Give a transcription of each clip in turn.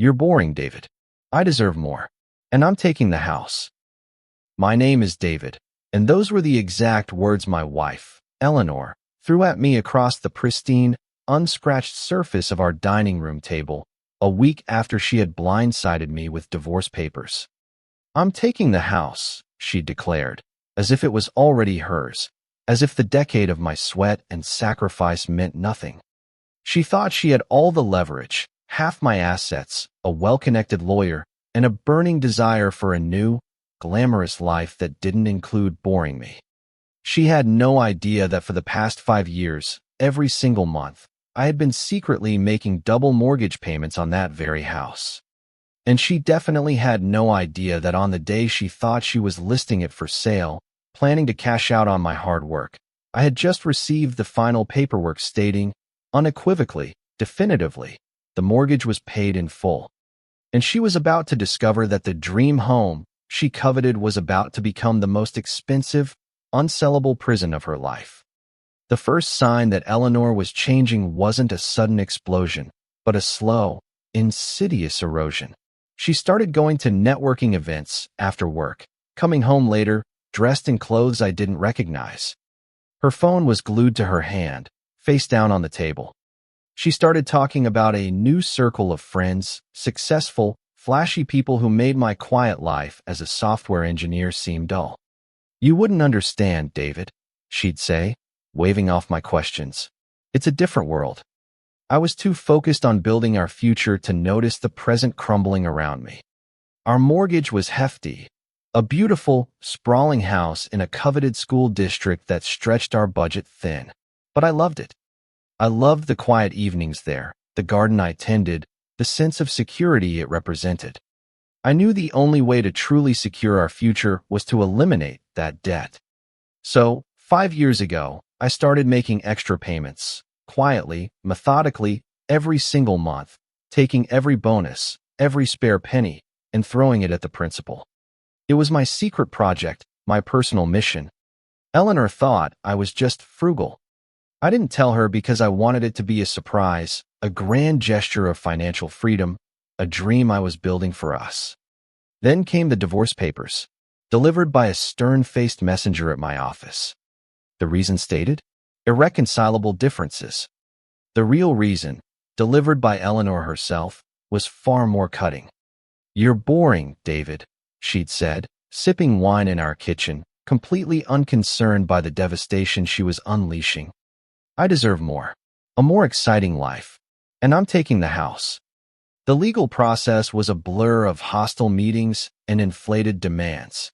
You're boring, David. I deserve more. And I'm taking the house. My name is David, and those were the exact words my wife, Eleanor, threw at me across the pristine, unscratched surface of our dining room table a week after she had blindsided me with divorce papers. I'm taking the house, she declared, as if it was already hers, as if the decade of my sweat and sacrifice meant nothing. She thought she had all the leverage, half my assets, a well-connected lawyer, and a burning desire for a new, glamorous life that didn't include boring me. She had no idea that for the past 5 years, every single month, I had been secretly making double mortgage payments on that very house. And she definitely had no idea that on the day she thought she was listing it for sale, planning to cash out on my hard work, I had just received the final paperwork stating, unequivocally, definitively, the mortgage was paid in full. And she was about to discover that the dream home she coveted was about to become the most expensive, unsellable prison of her life. The first sign that Eleanor was changing wasn't a sudden explosion, but a slow, insidious erosion. She started going to networking events after work, coming home later, dressed in clothes I didn't recognize. Her phone was glued to her hand, face down on the table. She started talking about a new circle of friends, successful, flashy people who made my quiet life as a software engineer seem dull. You wouldn't understand, David, she'd say, waving off my questions. It's a different world. I was too focused on building our future to notice the present crumbling around me. Our mortgage was hefty, a beautiful, sprawling house in a coveted school district that stretched our budget thin. But I loved it. I loved the quiet evenings there, the garden I tended, the sense of security it represented. I knew the only way to truly secure our future was to eliminate that debt. So, 5 years ago, I started making extra payments, quietly, methodically, every single month, taking every bonus, every spare penny, and throwing it at the principal. It was my secret project, my personal mission. Eleanor thought I was just frugal. I didn't tell her because I wanted it to be a surprise, a grand gesture of financial freedom, a dream I was building for us. Then came the divorce papers, delivered by a stern-faced messenger at my office. The reason stated? Irreconcilable differences. The real reason, delivered by Eleanor herself, was far more cutting. You're boring, David, she'd said, sipping wine in our kitchen, completely unconcerned by the devastation she was unleashing. I deserve more, a more exciting life, and I'm taking the house. The legal process was a blur of hostile meetings and inflated demands.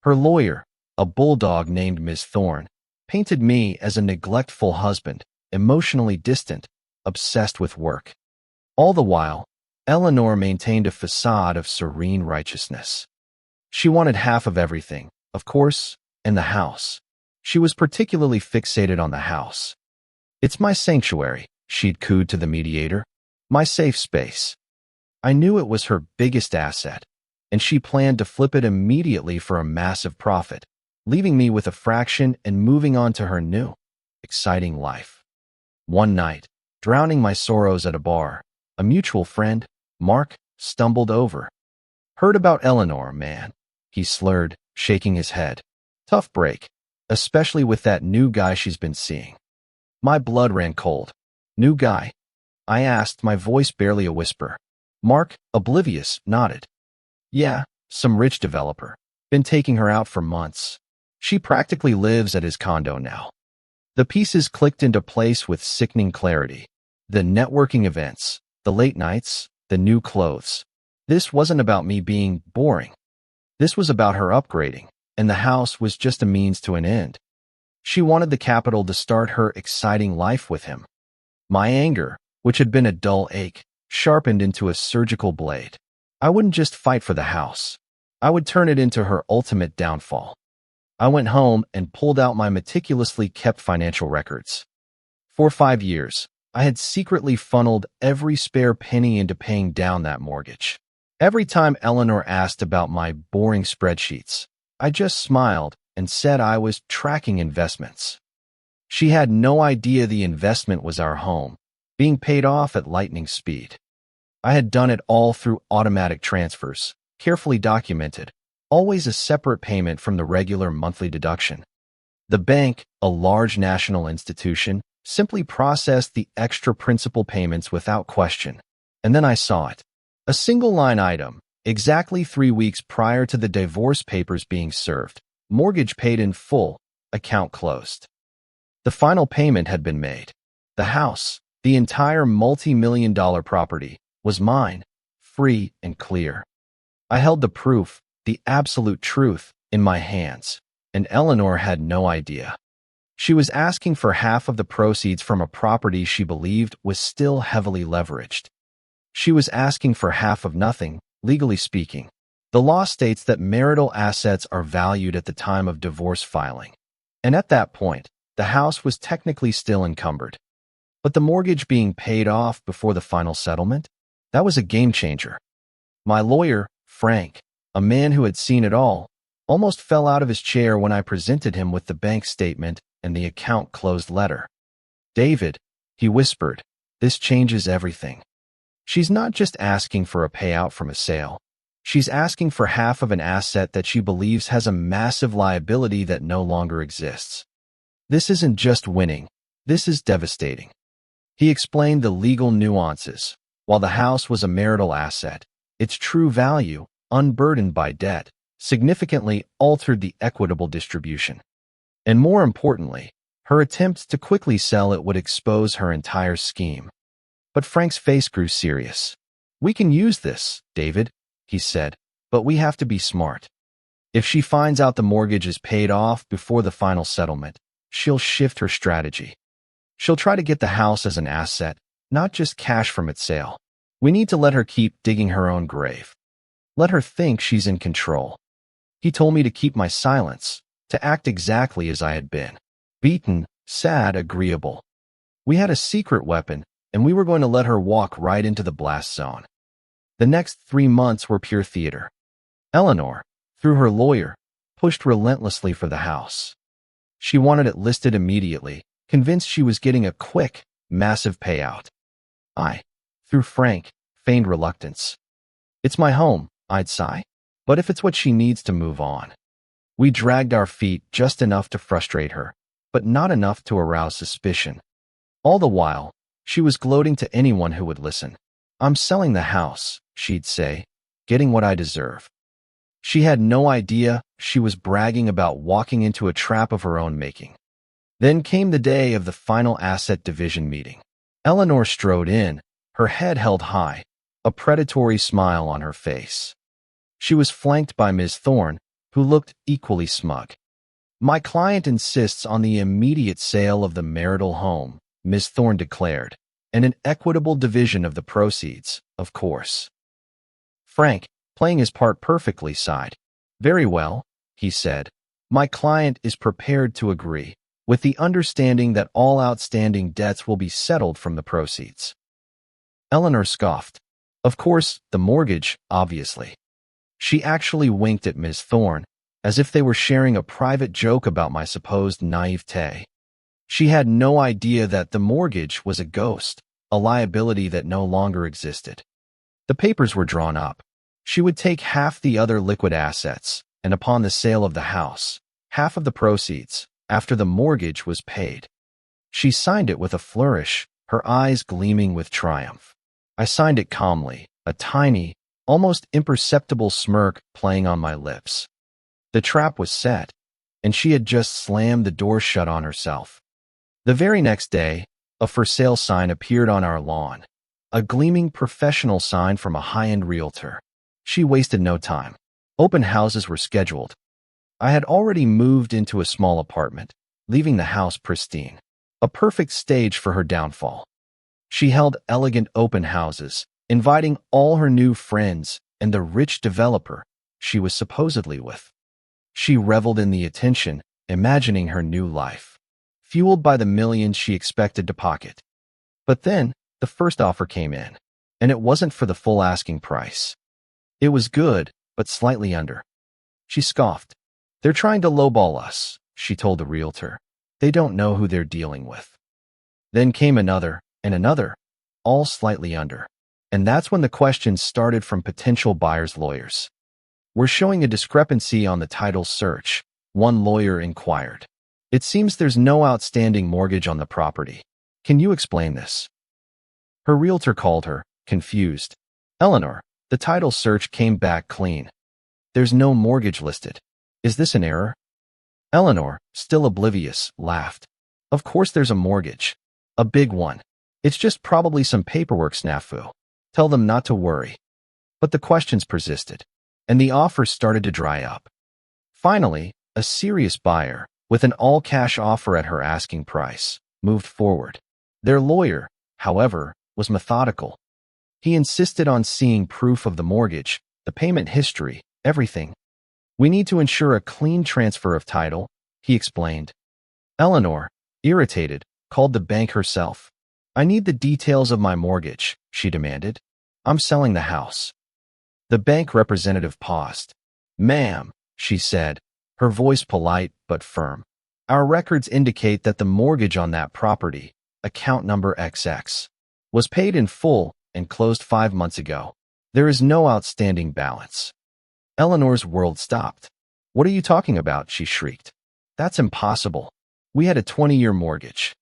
Her lawyer, a bulldog named Ms. Thorne, painted me as a neglectful husband, emotionally distant, obsessed with work. All the while, Eleanor maintained a facade of serene righteousness. She wanted half of everything, of course, and the house. She was particularly fixated on the house. It's my sanctuary, she'd cooed to the mediator, my safe space. I knew it was her biggest asset, and she planned to flip it immediately for a massive profit, leaving me with a fraction and moving on to her new, exciting life. One night, drowning my sorrows at a bar, a mutual friend, Mark, stumbled over. Heard about Eleanor, man, he slurred, shaking his head. Tough break, especially with that new guy she's been seeing. My blood ran cold. New guy? I asked, my voice barely a whisper. Mark, oblivious, nodded. Yeah, some rich developer. Been taking her out for months. She practically lives at his condo now. The pieces clicked into place with sickening clarity. The networking events, the late nights, the new clothes. This wasn't about me being boring. This was about her upgrading, and the house was just a means to an end. She wanted the capital to start her exciting life with him. My anger, which had been a dull ache, sharpened into a surgical blade. I wouldn't just fight for the house. I would turn it into her ultimate downfall. I went home and pulled out my meticulously kept financial records. For 5 years, I had secretly funneled every spare penny into paying down that mortgage. Every time Eleanor asked about my boring spreadsheets, I just smiled and said I was tracking investments. She had no idea the investment was our home, being paid off at lightning speed. I had done it all through automatic transfers, carefully documented, always a separate payment from the regular monthly deduction. The bank, a large national institution, simply processed the extra principal payments without question. And then I saw it. A single line item, exactly 3 weeks prior to the divorce papers being served. Mortgage paid in full, account closed. The final payment had been made. The house, the entire multi-million-dollar property, was mine, free and clear. I held the proof, the absolute truth, in my hands, and Eleanor had no idea. She was asking for half of the proceeds from a property she believed was still heavily leveraged. She was asking for half of nothing, legally speaking. The law states that marital assets are valued at the time of divorce filing. And at that point, the house was technically still encumbered. But the mortgage being paid off before the final settlement? That was a game changer. My lawyer, Frank, a man who had seen it all, almost fell out of his chair when I presented him with the bank statement and the account closed letter. "David," he whispered, "this changes everything. She's not just asking for a payout from a sale. She's asking for half of an asset that she believes has a massive liability that no longer exists. This isn't just winning. This is devastating." He explained the legal nuances. While the house was a marital asset, its true value, unburdened by debt, significantly altered the equitable distribution. And more importantly, her attempts to quickly sell it would expose her entire scheme. But Frank's face grew serious. "We can use this, David," he said, "but we have to be smart. If she finds out the mortgage is paid off before the final settlement, she'll shift her strategy. She'll try to get the house as an asset, not just cash from its sale. We need to let her keep digging her own grave. Let her think she's in control." He told me to keep my silence, to act exactly as I had been. Beaten, sad, agreeable. We had a secret weapon, and we were going to let her walk right into the blast zone. The next 3 months were pure theater. Eleanor, through her lawyer, pushed relentlessly for the house. She wanted it listed immediately, convinced she was getting a quick, massive payout. I, through Frank, feigned reluctance. "It's my home," I'd sigh, "but if it's what she needs to move on." We dragged our feet just enough to frustrate her, but not enough to arouse suspicion. All the while, she was gloating to anyone who would listen. "I'm selling the house," she'd say, "getting what I deserve." She had no idea she was bragging about walking into a trap of her own making. Then came the day of the final asset division meeting. Eleanor strode in, her head held high, a predatory smile on her face. She was flanked by Ms. Thorne, who looked equally smug. "My client insists on the immediate sale of the marital home," Ms. Thorne declared, "and an equitable division of the proceeds, of course." Frank, playing his part perfectly, sighed. "Very well," he said. "My client is prepared to agree, with the understanding that all outstanding debts will be settled from the proceeds." Eleanor scoffed. Of course, the mortgage, obviously. She actually winked at Ms. Thorne, as if they were sharing a private joke about my supposed naivete. She had no idea that the mortgage was a ghost, a liability that no longer existed. The papers were drawn up. She would take half the other liquid assets, and upon the sale of the house, half of the proceeds, after the mortgage was paid. She signed it with a flourish, her eyes gleaming with triumph. I signed it calmly, a tiny, almost imperceptible smirk playing on my lips. The trap was set, and she had just slammed the door shut on herself. The very next day, a for sale sign appeared on our lawn, a gleaming professional sign from a high-end realtor. She wasted no time. Open houses were scheduled. I had already moved into a small apartment, leaving the house pristine, a perfect stage for her downfall. She held elegant open houses, inviting all her new friends and the rich developer she was supposedly with. She reveled in the attention, imagining her new life, fueled by the millions she expected to pocket. But then, the first offer came in, and it wasn't for the full asking price. It was good, but slightly under. She scoffed. "They're trying to lowball us," she told the realtor. "They don't know who they're dealing with." Then came another, and another, all slightly under. And that's when the questions started from potential buyers' lawyers. "We're showing a discrepancy on the title search," one lawyer inquired. "It seems there's no outstanding mortgage on the property. Can you explain this?" Her realtor called her, confused. "Eleanor, the title search came back clean. There's no mortgage listed. Is this an error?" Eleanor, still oblivious, laughed. "Of course there's a mortgage. A big one. It's just probably some paperwork snafu. Tell them not to worry." But the questions persisted, and the offers started to dry up. Finally, a serious buyer, with an all-cash offer at her asking price, moved forward. Their lawyer, however, was methodical. He insisted on seeing proof of the mortgage, the payment history, everything. "We need to ensure a clean transfer of title," he explained. Eleanor, irritated, called the bank herself. "I need the details of my mortgage," she demanded. "I'm selling the house." The bank representative paused. "Ma'am," she said, her voice polite but firm, "our records indicate that the mortgage on that property, account number XX, was paid in full and closed 5 months ago. There is no outstanding balance." Eleanor's world stopped. "What are you talking about?" she shrieked. "That's impossible. We had a 20-year mortgage."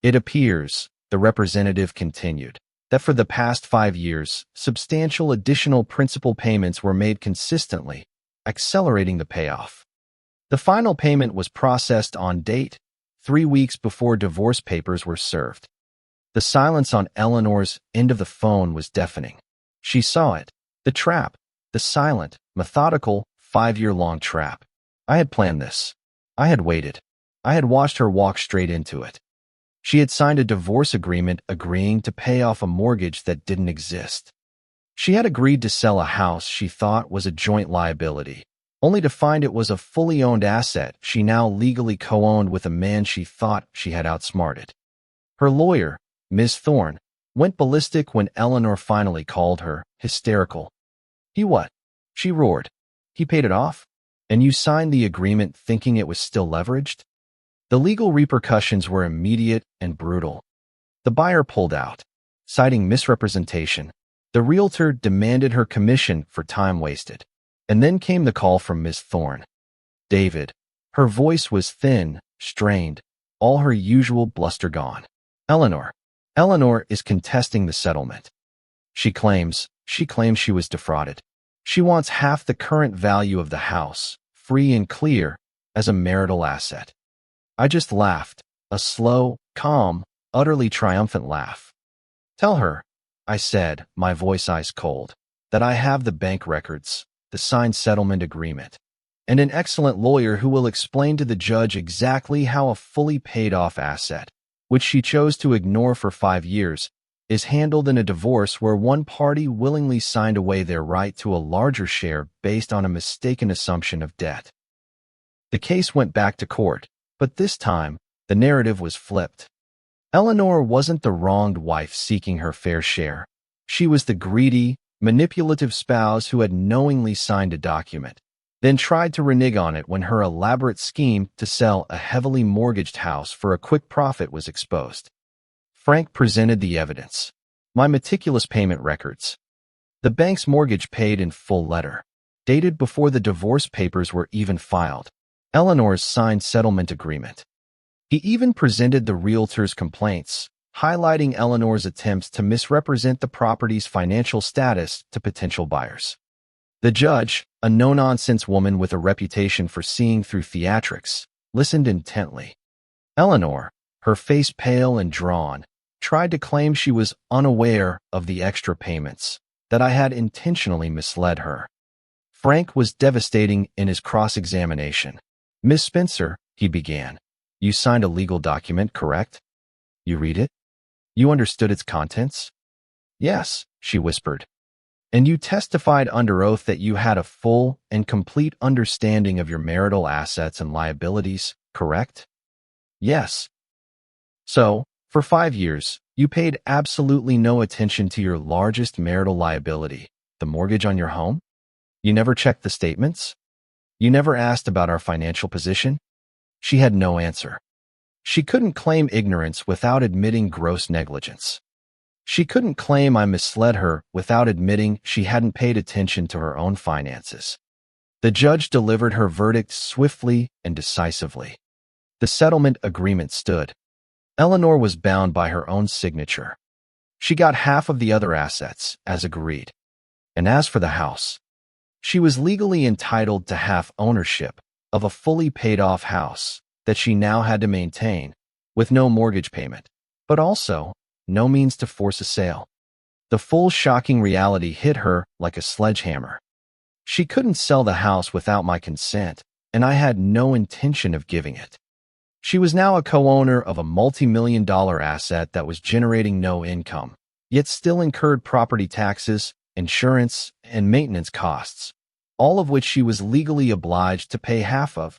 "It appears," the representative continued, "that for the past 5 years, substantial additional principal payments were made consistently, accelerating the payoff. The final payment was processed on date, 3 weeks before divorce papers were served." The silence on Eleanor's end of the phone was deafening. She saw it, the trap, the silent, methodical, 5-year-long trap. I had planned this. I had waited. I had watched her walk straight into it. She had signed a divorce agreement agreeing to pay off a mortgage that didn't exist. She had agreed to sell a house she thought was a joint liability, only to find it was a fully owned asset she now legally co-owned with a man she thought she had outsmarted. Her lawyer, Ms. Thorne, went ballistic when Eleanor finally called her, hysterical. "He what?" she roared. "He paid it off? And you signed the agreement thinking it was still leveraged?" The legal repercussions were immediate and brutal. The buyer pulled out, citing misrepresentation. The realtor demanded her commission for time wasted. And then came the call from Ms. Thorne. "David." Her voice was thin, strained, all her usual bluster gone. "Eleanor. Eleanor is contesting the settlement. She claims she was defrauded. She wants half the current value of the house, free and clear, as a marital asset." I just laughed, a slow, calm, utterly triumphant laugh. "Tell her," I said, my voice ice cold, "that I have the bank records, the signed settlement agreement, and an excellent lawyer who will explain to the judge exactly how a fully paid-off asset, which she chose to ignore for 5 years, is handled in a divorce where one party willingly signed away their right to a larger share based on a mistaken assumption of debt." The case went back to court, but this time, the narrative was flipped. Eleanor wasn't the wronged wife seeking her fair share. She was the greedy, manipulative spouse who had knowingly signed a document, then tried to renege on it when her elaborate scheme to sell a heavily mortgaged house for a quick profit was exposed. Frank presented the evidence. My meticulous payment records. The bank's mortgage paid in full letter, dated before the divorce papers were even filed. Eleanor's signed settlement agreement. He even presented the realtor's complaints, highlighting Eleanor's attempts to misrepresent the property's financial status to potential buyers. The judge, a no-nonsense woman with a reputation for seeing through theatrics, listened intently. Eleanor, her face pale and drawn, tried to claim she was unaware of the extra payments, that I had intentionally misled her. Frank was devastating in his cross-examination. "Miss Spencer," he began, "you signed a legal document, correct? You read it? You understood its contents?" "Yes," she whispered. "And you testified under oath that you had a full and complete understanding of your marital assets and liabilities, correct?" "Yes." "So, for 5 years, you paid absolutely no attention to your largest marital liability, the mortgage on your home? You never checked the statements? You never asked about our financial position?" She had no answer. She couldn't claim ignorance without admitting gross negligence. She couldn't claim I misled her without admitting she hadn't paid attention to her own finances. The judge delivered her verdict swiftly and decisively. The settlement agreement stood. Eleanor was bound by her own signature. She got half of the other assets, as agreed. And as for the house, she was legally entitled to half ownership of a fully paid-off house that she now had to maintain, with no mortgage payment, but also no means to force a sale. The full shocking reality hit her like a sledgehammer. She couldn't sell the house without my consent, and I had no intention of giving it. She was now a co-owner of a multi-million-dollar asset that was generating no income, yet still incurred property taxes, insurance, and maintenance costs, all of which she was legally obliged to pay half of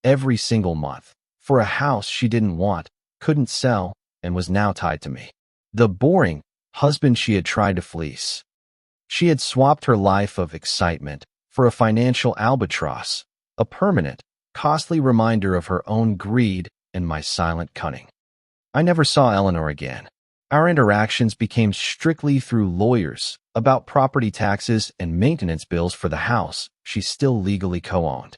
every single month for a house she didn't want, couldn't sell, and was now tied to me, the boring husband she had tried to fleece. She had swapped her life of excitement for a financial albatross, a permanent, costly reminder of her own greed and my silent cunning. I never saw Eleanor again. Our interactions became strictly through lawyers about property taxes and maintenance bills for the house she still legally co-owned.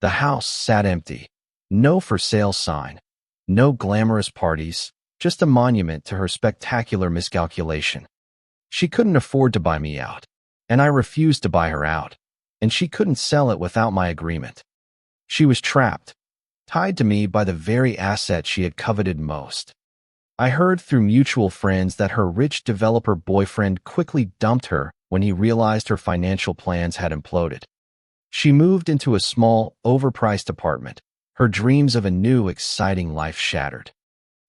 The house sat empty, no for sale sign, no glamorous parties, just a monument to her spectacular miscalculation. She couldn't afford to buy me out, and I refused to buy her out, and she couldn't sell it without my agreement. She was trapped, tied to me by the very asset she had coveted most. I heard through mutual friends that her rich developer boyfriend quickly dumped her when he realized her financial plans had imploded. She moved into a small, overpriced apartment, her dreams of a new, exciting life shattered.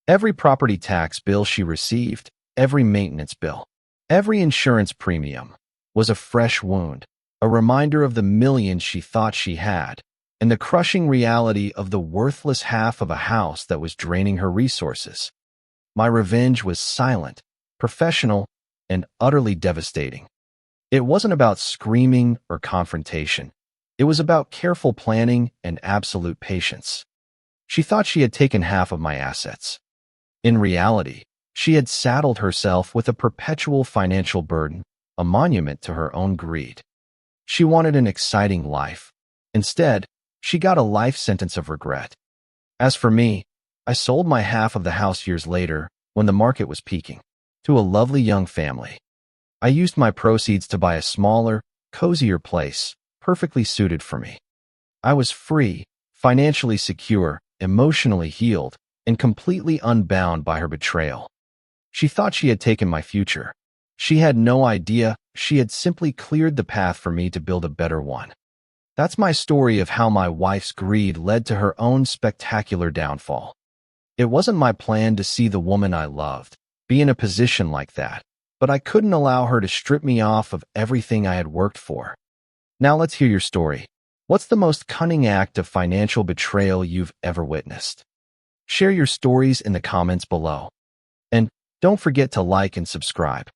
Every property tax bill she received, every maintenance bill, every insurance premium, was a fresh wound, a reminder of the millions she thought she had, and the crushing reality of the worthless half of a house that was draining her resources. My revenge was silent, professional, and utterly devastating. It wasn't about screaming or confrontation. It was about careful planning and absolute patience. She thought she had taken half of my assets. In reality, she had saddled herself with a perpetual financial burden, a monument to her own greed. She wanted an exciting life. Instead, she got a life sentence of regret. As for me, I sold my half of the house years later, when the market was peaking, to a lovely young family. I used my proceeds to buy a smaller, cozier place, perfectly suited for me. I was free, financially secure, emotionally healed, and completely unbound by her betrayal. She thought she had taken my future. She had no idea she had simply cleared the path for me to build a better one. That's my story of how my wife's greed led to her own spectacular downfall. It wasn't my plan to see the woman I loved be in a position like that, but I couldn't allow her to strip me off of everything I had worked for. Now let's hear your story. What's the most cunning act of financial betrayal you've ever witnessed? Share your stories in the comments below. And don't forget to like and subscribe.